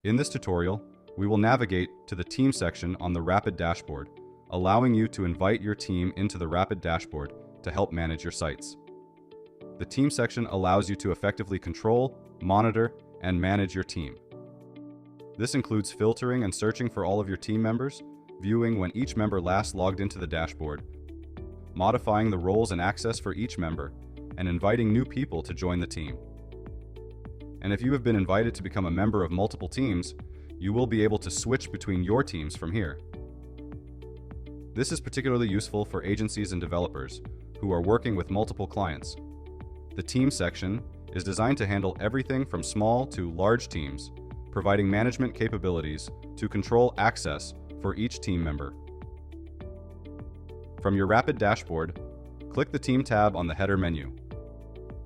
In this tutorial, we will navigate to the Team section on the Rapyd Dashboard, allowing you to invite your team into the Rapyd Dashboard to help manage your sites. The Team section allows you to effectively control, monitor, and manage your team. This includes filtering and searching for all of your team members, viewing when each member last logged into the dashboard, modifying the roles and access for each member, and inviting new people to join the team. And if you have been invited to become a member of multiple teams, you will be able to switch between your teams from here. This is particularly useful for agencies and developers who are working with multiple clients. The Team section is designed to handle everything from small to large teams, providing management capabilities to control access for each team member. From your Rapyd Dashboard, click the Team tab on the header menu.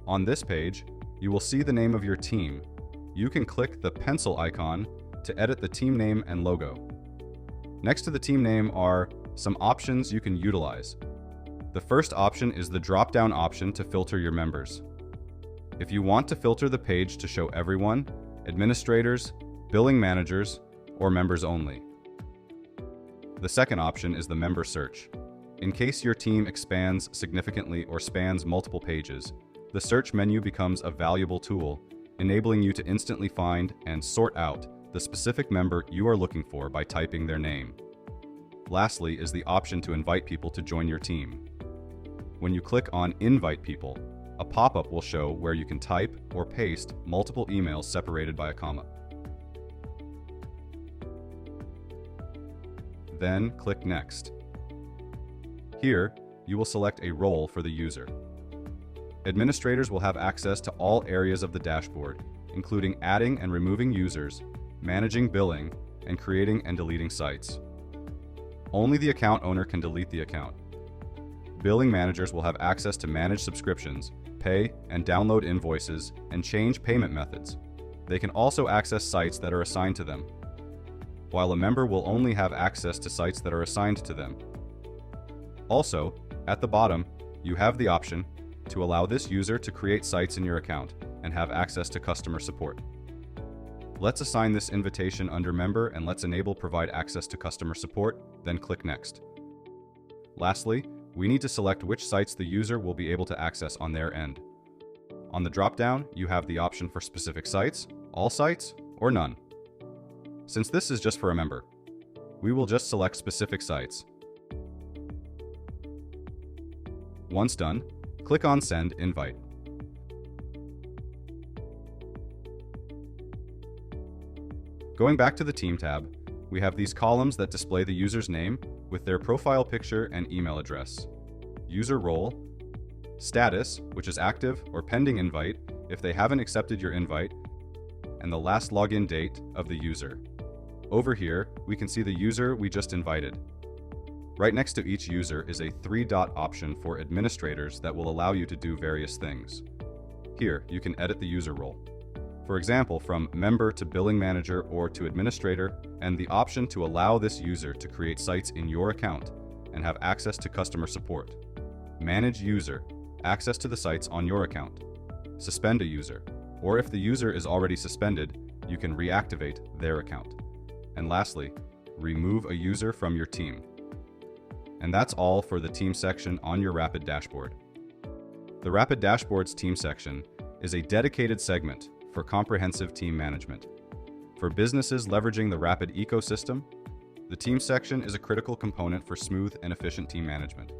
On this page, you will see the name of your team. You can click the pencil icon to edit the team name and logo. Next to the team name are some options you can utilize. The first option is the drop-down option to filter your members. If you want to filter the page to show everyone, administrators, billing managers, or members only. The second option is the member search. In case your team expands significantly or spans multiple pages, the search menu becomes a valuable tool, enabling you to instantly find and sort out the specific member you are looking for by typing their name. Lastly is the option to invite people to join your team. When you click on Invite People, a pop-up will show where you can type or paste multiple emails separated by a comma. Then click Next. Here, you will select a role for the user. Administrators will have access to all areas of the dashboard, including adding and removing users, managing billing, and creating and deleting sites. Only the account owner can delete the account. Billing managers will have access to manage subscriptions, pay and download invoices, and change payment methods. They can also access sites that are assigned to them, while a member will only have access to sites that are assigned to them. Also, at the bottom, you have the option to allow this user to create sites in your account and have access to customer support. Let's assign this invitation under Member and let's enable Provide Access to Customer Support, then click Next. Lastly, we need to select which sites the user will be able to access on their end. On the drop-down, you have the option for specific sites, all sites, or none. Since this is just for a member, we will just select specific sites. Once done, click on Send Invite. Going back to the Team tab, we have these columns that display the user's name with their profile picture and email address, user role, status, which is active or pending invite if they haven't accepted your invite, and the last login date of the user. Over here, we can see the user we just invited. Right next to each user is a 3-dot option for administrators that will allow you to do various things. Here, you can edit the user role. For example, from member to billing manager or to administrator, and the option to allow this user to create sites in your account and have access to customer support. Manage user, access to the sites on your account. Suspend a user, or if the user is already suspended, you can reactivate their account. And lastly, remove a user from your team. And that's all for the Team section on your Rapyd Dashboard. The Rapyd Dashboard's Team section is a dedicated segment for comprehensive team management. For businesses leveraging the Rapyd ecosystem, the Team section is a critical component for smooth and efficient team management.